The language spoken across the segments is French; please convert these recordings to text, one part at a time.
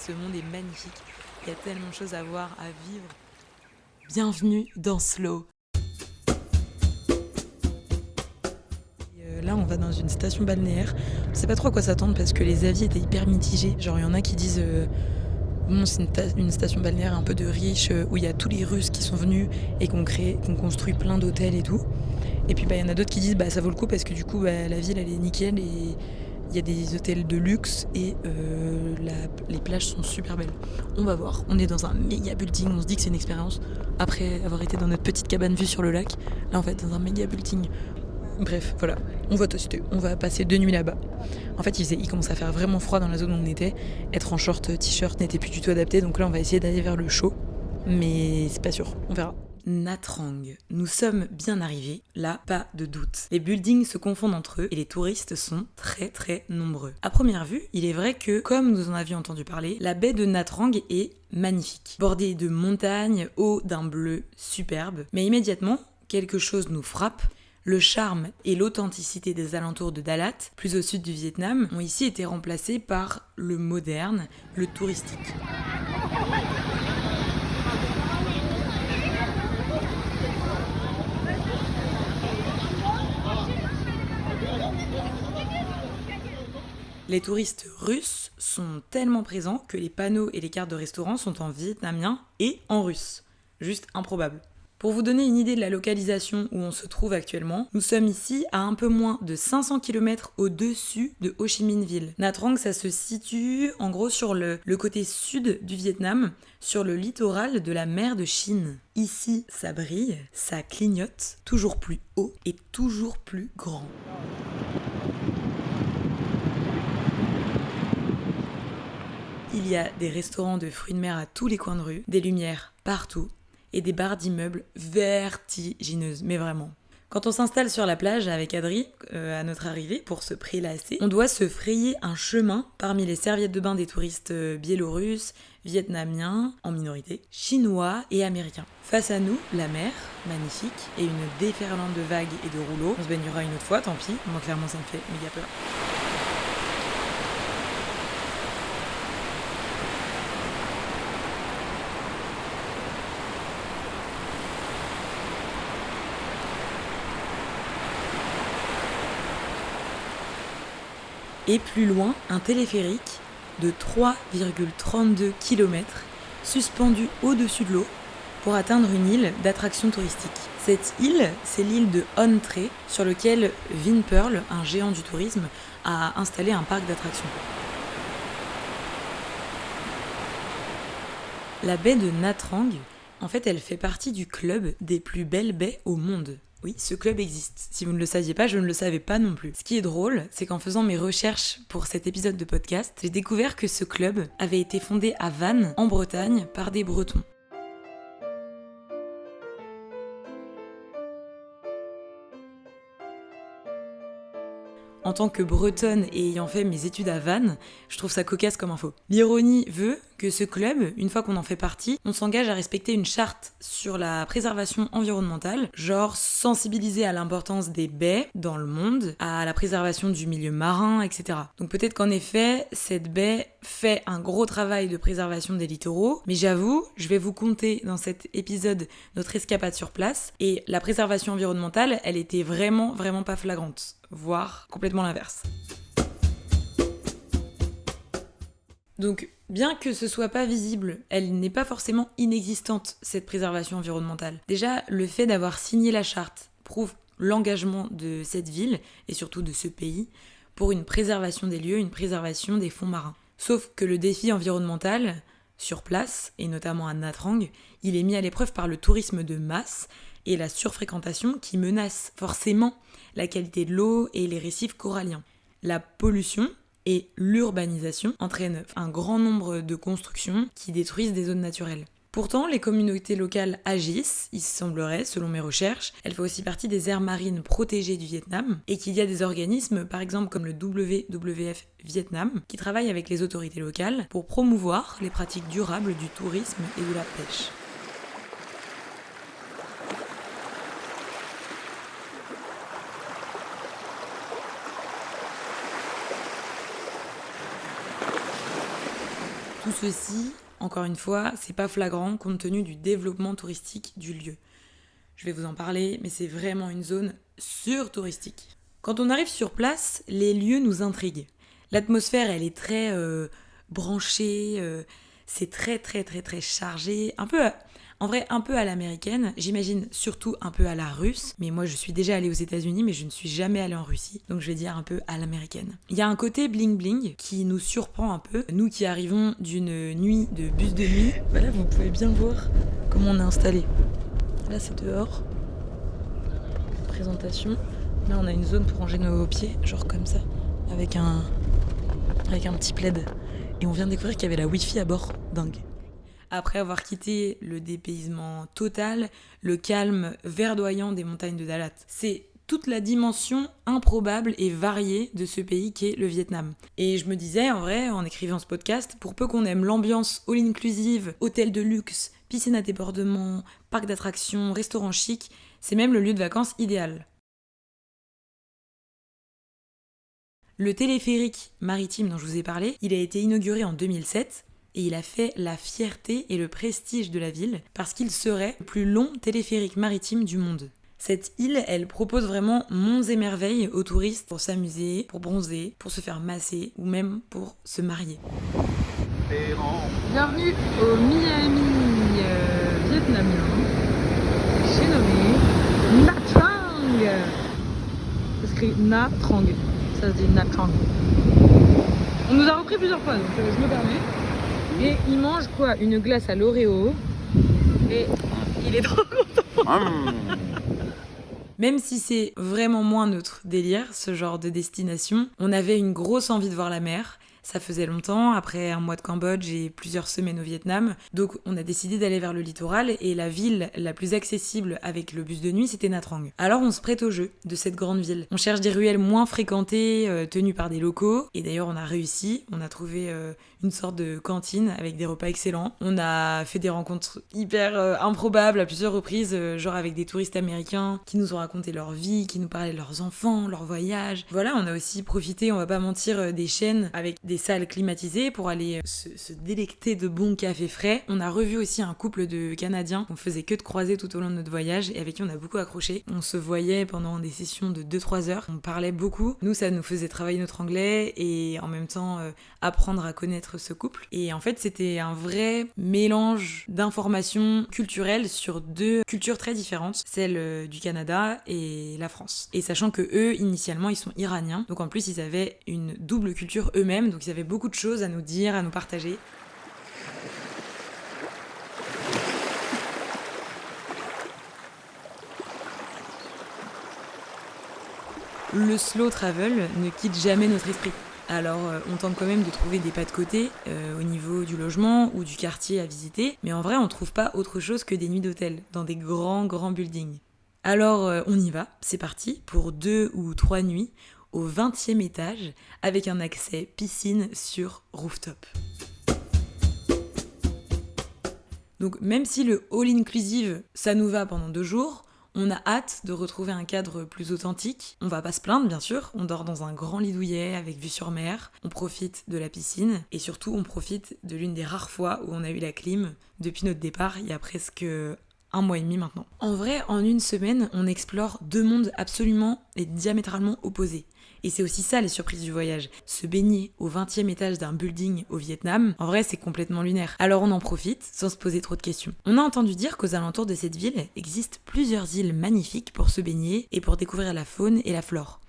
Ce monde est magnifique. Il y a tellement de choses à voir, à vivre. Bienvenue dans Slow. Là, on va dans une station balnéaire. On sait pas trop à quoi s'attendre parce que les avis étaient hyper mitigés. Genre, il y en a qui disent bon, c'est une station balnéaire un peu de riches où il y a tous les Russes qui sont venus et qu'on construit plein d'hôtels et tout. Et puis, il y en a d'autres qui disent ça vaut le coup parce que du coup, la ville, elle est nickel et il y a des hôtels de luxe et les plages sont super belles. On va voir. On est dans un méga building. On se dit que c'est une expérience. Après avoir été dans notre petite cabane vue sur le lac, là, on va être dans un méga building. Bref, voilà, on va tester, on va passer 2 nuits là-bas. En fait, il commençait à faire vraiment froid dans la zone où on était. Être en short, t-shirt n'était plus du tout adapté, donc là on va essayer d'aller vers le chaud. Mais c'est pas sûr, on verra. Nha Trang. Nous sommes bien arrivés, là, pas de doute. Les buildings se confondent entre eux et les touristes sont très très nombreux. À première vue, il est vrai que, comme nous en avions entendu parler, la baie de Nha Trang est magnifique. Bordée de montagnes, haut d'un bleu superbe. Mais immédiatement, quelque chose nous frappe. Le charme et l'authenticité des alentours de Dalat, plus au sud du Vietnam, ont ici été remplacés par le moderne, le touristique. Les touristes russes sont tellement présents que les panneaux et les cartes de restaurants sont en vietnamien et en russe. Juste improbable. Pour vous donner une idée de la localisation où on se trouve actuellement, nous sommes ici à un peu moins de 500 km au-dessus de Ho Chi Minh Ville. Nha Trang, ça se situe en gros sur le côté sud du Vietnam, sur le littoral de la mer de Chine. Ici, ça brille, ça clignote, toujours plus haut et toujours plus grand. Il y a des restaurants de fruits de mer à tous les coins de rue, des lumières partout, et des barres d'immeubles vertigineuses, mais vraiment. Quand on s'installe sur la plage avec Adri, à notre arrivée, pour se prélasser, on doit se frayer un chemin parmi les serviettes de bain des touristes biélorusses, vietnamiens, en minorité, chinois et américains. Face à nous, la mer, magnifique, et une déferlante de vagues et de rouleaux. On se baignera une autre fois, tant pis, moi clairement ça me fait méga peur. Et plus loin, un téléphérique de 3,32 km suspendu au-dessus de l'eau pour atteindre une île d'attraction touristique. Cette île, c'est l'île de Hon Tre, sur lequel Vinpearl, un géant du tourisme, a installé un parc d'attractions. La baie de Nha Trang, en fait, elle fait partie du club des plus belles baies au monde. Oui, ce club existe. Si vous ne le saviez pas, je ne le savais pas non plus. Ce qui est drôle, c'est qu'en faisant mes recherches pour cet épisode de podcast, j'ai découvert que ce club avait été fondé à Vannes, en Bretagne, par des Bretons. En tant que bretonne et ayant fait mes études à Vannes, je trouve ça cocasse comme info. L'ironie veut que ce club, une fois qu'on en fait partie, on s'engage à respecter une charte sur la préservation environnementale, genre sensibiliser à l'importance des baies dans le monde, à la préservation du milieu marin, etc. Donc peut-être qu'en effet, cette baie fait un gros travail de préservation des littoraux, mais j'avoue, je vais vous conter dans cet épisode notre escapade sur place, et la préservation environnementale, elle était vraiment pas flagrante, voire complètement l'inverse. Donc, bien que ce soit pas visible, elle n'est pas forcément inexistante, cette préservation environnementale. Déjà, le fait d'avoir signé la charte prouve l'engagement de cette ville, et surtout de ce pays, pour une préservation des lieux, une préservation des fonds marins. Sauf que le défi environnemental, sur place, et notamment à Nha Trang, il est mis à l'épreuve par le tourisme de masse et la surfréquentation qui menace forcément la qualité de l'eau et les récifs coralliens. La pollution et l'urbanisation entraînent un grand nombre de constructions qui détruisent des zones naturelles. Pourtant, les communautés locales agissent, il semblerait, selon mes recherches. Elle fait aussi partie des aires marines protégées du Vietnam et qu'il y a des organismes, par exemple comme le WWF Vietnam, qui travaillent avec les autorités locales pour promouvoir les pratiques durables du tourisme et de la pêche. Tout Tout ceci, encore une fois, c'est pas flagrant compte tenu du développement touristique du lieu. Je vais vous en parler, mais c'est vraiment une zone sur-touristique. Quand on arrive sur place, les lieux nous intriguent. L'atmosphère, elle est très branchée, c'est très très très très chargé, en vrai un peu à l'américaine, j'imagine surtout un peu à la russe, mais moi je suis déjà allée aux États-Unis, mais je ne suis jamais allée en Russie, donc je vais dire un peu à l'américaine. Il y a un côté bling bling qui nous surprend un peu, nous qui arrivons d'une nuit de bus de nuit. Voilà, vous pouvez bien voir comment on est installé. Là c'est dehors, présentation. Là on a une zone pour ranger nos pieds, genre comme ça, avec un petit plaid. Et on vient de découvrir qu'il y avait la Wi-Fi à bord, dingue. Après avoir quitté le dépaysement total, le calme verdoyant des montagnes de Dalat. C'est toute la dimension improbable et variée de ce pays qu'est le Vietnam. Et je me disais, en vrai, en écrivant ce podcast, pour peu qu'on aime l'ambiance all-inclusive, hôtel de luxe, piscine à débordement, parc d'attractions, restaurant chic, c'est même le lieu de vacances idéal. Le téléphérique maritime dont je vous ai parlé, il a été inauguré en 2007 et il a fait la fierté et le prestige de la ville parce qu'il serait le plus long téléphérique maritime du monde. Cette île, elle propose vraiment monts et merveilles aux touristes pour s'amuser, pour bronzer, pour se faire masser ou même pour se marier. Bienvenue au Miami vietnamien, j'ai nommé Nha Trang. C'est écrit Nha Trang. Ça se dit Nha Trang. On nous a repris plusieurs fois, donc je me permets. Et il mange quoi? Une glace à l'Oreo. Et il est trop content. Même si c'est vraiment moins notre délire, ce genre de destination, on avait une grosse envie de voir la mer. Ça faisait longtemps, après un mois de Cambodge et plusieurs semaines au Vietnam. Donc on a décidé d'aller vers le littoral et la ville la plus accessible avec le bus de nuit, c'était Nha Trang. Alors on se prête au jeu de cette grande ville. On cherche des ruelles moins fréquentées, tenues par des locaux. Et d'ailleurs on a réussi, on a trouvé une sorte de cantine avec des repas excellents. On a fait des rencontres hyper improbables à plusieurs reprises, genre avec des touristes américains qui nous ont raconté leur vie, qui nous parlaient de leurs enfants, leurs voyages. Voilà, on a aussi profité, on va pas mentir, des chaînes avec des salles climatisées pour aller se délecter de bons cafés frais. On a revu aussi un couple de Canadiens qu'on faisait que de croiser tout au long de notre voyage et avec qui on a beaucoup accroché. On se voyait pendant des sessions de 2-3 heures. On parlait beaucoup. Nous, ça nous faisait travailler notre anglais et en même temps apprendre à connaître ce couple. Et en fait, c'était un vrai mélange d'informations culturelles sur deux cultures très différentes, celle du Canada et la France. Et sachant que eux, initialement, ils sont iraniens. Donc en plus, ils avaient une double culture eux-mêmes. Donc ils avaient beaucoup de choses à nous dire, à nous partager. Le slow travel ne quitte jamais notre esprit. Alors on tente quand même de trouver des pas de côté au niveau du logement ou du quartier à visiter, mais en vrai on trouve pas autre chose que des nuits d'hôtel dans des grands buildings. Alors on y va, c'est parti pour 2 ou 3 nuits au 20e étage avec un accès piscine sur rooftop. Donc même si le all-inclusive ça nous va pendant 2 jours, on a hâte de retrouver un cadre plus authentique. On va pas se plaindre, bien sûr. On dort dans un grand lit douillet avec vue sur mer. On profite de la piscine. Et surtout, on profite de l'une des rares fois où on a eu la clim depuis notre départ, il y a presque 1 mois et demi maintenant. En vrai, en 1 semaine, on explore 2 mondes absolument et diamétralement opposés. Et c'est aussi ça les surprises du voyage. Se baigner au 20e étage d'un building au Vietnam, en vrai c'est complètement lunaire. Alors on en profite sans se poser trop de questions. On a entendu dire qu'aux alentours de cette ville existent plusieurs îles magnifiques pour se baigner et pour découvrir la faune et la flore.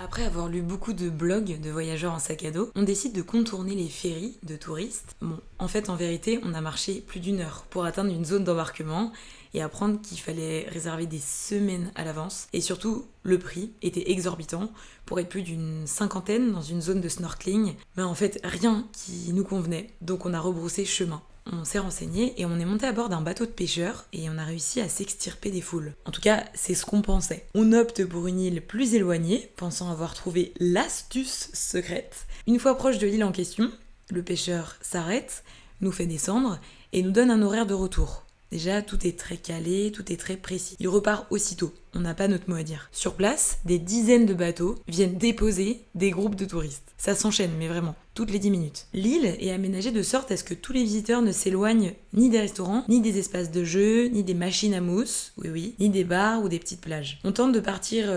Après avoir lu beaucoup de blogs de voyageurs en sac à dos, on décide de contourner les ferries de touristes. Bon, en fait, en vérité, on a marché plus d'1 heure pour atteindre une zone d'embarquement et apprendre qu'il fallait réserver des semaines à l'avance. Et surtout, le prix était exorbitant pour être plus d'une 50aine dans une zone de snorkeling. Mais en fait, rien qui nous convenait, donc on a rebroussé chemin. On s'est renseigné et on est monté à bord d'un bateau de pêcheurs et on a réussi à s'extirper des foules. En tout cas, c'est ce qu'on pensait. On opte pour une île plus éloignée, pensant avoir trouvé l'astuce secrète. Une fois proche de l'île en question, le pêcheur s'arrête, nous fait descendre et nous donne un horaire de retour. Déjà, tout est très calé, tout est très précis. Il repart aussitôt, on n'a pas notre mot à dire. Sur place, des dizaines de bateaux viennent déposer des groupes de touristes. Ça s'enchaîne, mais vraiment, toutes les 10 minutes. L'île est aménagée de sorte à ce que tous les visiteurs ne s'éloignent ni des restaurants, ni des espaces de jeu, ni des machines à mousse, oui, ni des bars ou des petites plages. On tente de partir,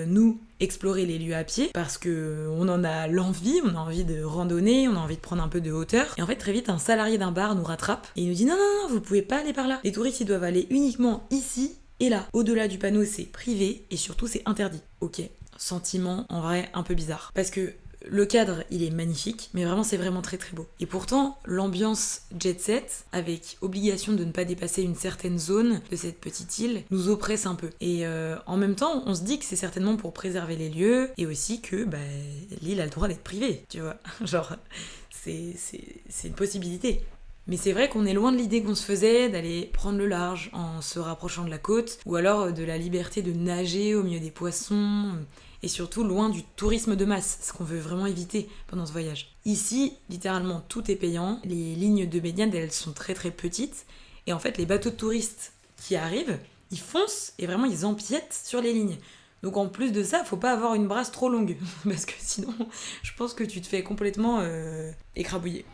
nous, explorer les lieux à pied, parce que on en a l'envie, on a envie de randonner, on a envie de prendre un peu de hauteur. Et en fait, très vite, un salarié d'un bar nous rattrape et il nous dit non, vous pouvez pas aller par là. Les touristes, ils doivent aller uniquement ici et là. Au-delà du panneau, c'est privé et surtout, c'est interdit. Ok, sentiment en vrai un peu bizarre. Parce que le cadre, il est magnifique, mais vraiment, c'est vraiment très très beau. Et pourtant, l'ambiance jet set, avec obligation de ne pas dépasser une certaine zone de cette petite île, nous oppresse un peu. Et en même temps, on se dit que c'est certainement pour préserver les lieux, et aussi que l'île a le droit d'être privée, tu vois. Genre, c'est une possibilité. Mais c'est vrai qu'on est loin de l'idée qu'on se faisait d'aller prendre le large en se rapprochant de la côte, ou alors de la liberté de nager au milieu des poissons, et surtout loin du tourisme de masse, ce qu'on veut vraiment éviter pendant ce voyage. Ici, littéralement, tout est payant, les lignes de baignade, elles sont très très petites, et en fait, les bateaux de touristes qui arrivent, ils foncent, et vraiment, ils empiètent sur les lignes. Donc en plus de ça, faut pas avoir une brasse trop longue, parce que sinon, je pense que tu te fais complètement écrabouiller.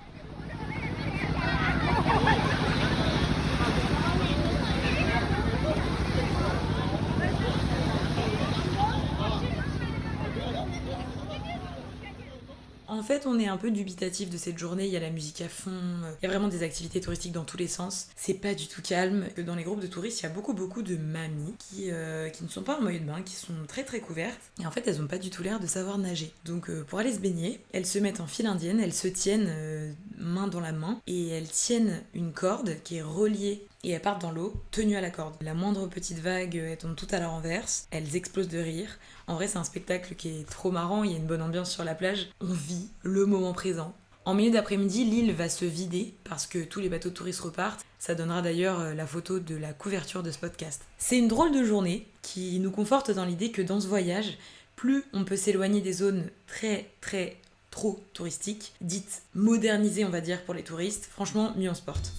En fait, on est un peu dubitatif de cette journée, il y a la musique à fond, il y a vraiment des activités touristiques dans tous les sens. C'est pas du tout calme. Dans les groupes de touristes, il y a beaucoup de mamies qui ne sont pas en maillot de bain, qui sont très très couvertes. Et en fait, elles ont pas du tout l'air de savoir nager. Donc pour aller se baigner, elles se mettent en file indienne, elles se tiennent main dans la main, et elles tiennent une corde qui est reliée et elles partent dans l'eau, tenues à la corde. La moindre petite vague, elles tombent toutes à la renverse, elles explosent de rire. En vrai, c'est un spectacle qui est trop marrant, il y a une bonne ambiance sur la plage. On vit le moment présent. En milieu d'après-midi, l'île va se vider parce que tous les bateaux de touristes repartent. Ça donnera d'ailleurs la photo de la couverture de ce podcast. C'est une drôle de journée qui nous conforte dans l'idée que dans ce voyage, plus on peut s'éloigner des zones très très trop touristiques, dites modernisées on va dire pour les touristes, franchement mieux on se porte.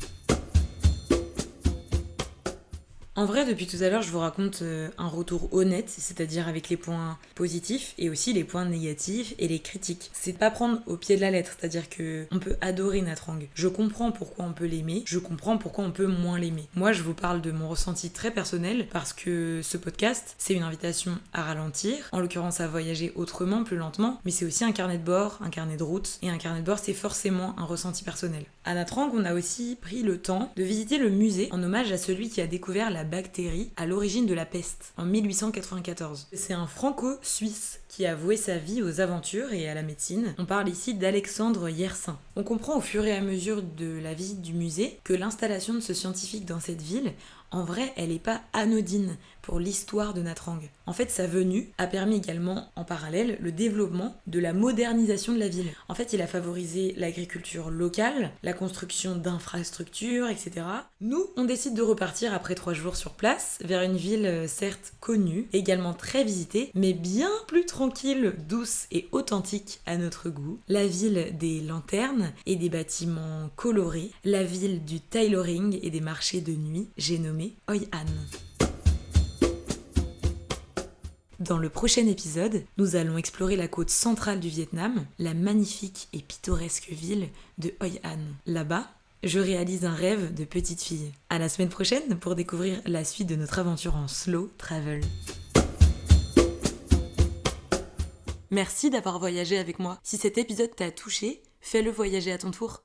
En vrai, depuis tout à l'heure, je vous raconte un retour honnête, c'est-à-dire avec les points positifs et aussi les points négatifs et les critiques. C'est pas prendre au pied de la lettre, c'est-à-dire que on peut adorer Nha Trang. Je comprends pourquoi on peut l'aimer, je comprends pourquoi on peut moins l'aimer. Moi, je vous parle de mon ressenti très personnel parce que ce podcast, c'est une invitation à ralentir, en l'occurrence à voyager autrement, plus lentement, mais c'est aussi un carnet de bord, un carnet de route, et un carnet de bord, c'est forcément un ressenti personnel. À Nha Trang, on a aussi pris le temps de visiter le musée en hommage à celui qui a découvert la bactérie à l'origine de la peste en 1894. C'est un franco-suisse qui a voué sa vie aux aventures et à la médecine. On parle ici d'Alexandre Yersin. On comprend au fur et à mesure de la visite du musée que l'installation de ce scientifique dans cette ville, en vrai, elle n'est pas anodine pour l'histoire de Nha Trang. En fait, sa venue a permis également, en parallèle, le développement de la modernisation de la ville. En fait, il a favorisé l'agriculture locale, la construction d'infrastructures, etc. Nous, on décide de repartir après 3 jours sur place, vers une ville certes connue, également très visitée, mais bien plus tranquille, douce et authentique à notre goût. La ville des lanternes et des bâtiments colorés, la ville du tailoring et des marchés de nuit, j'ai nommé Hoi An. Dans le prochain épisode, nous allons explorer la côte centrale du Vietnam, la magnifique et pittoresque ville de Hoi An. Là-bas, je réalise un rêve de petite fille. À la semaine prochaine pour découvrir la suite de notre aventure en slow travel. Merci d'avoir voyagé avec moi. Si cet épisode t'a touché, fais-le voyager à ton tour.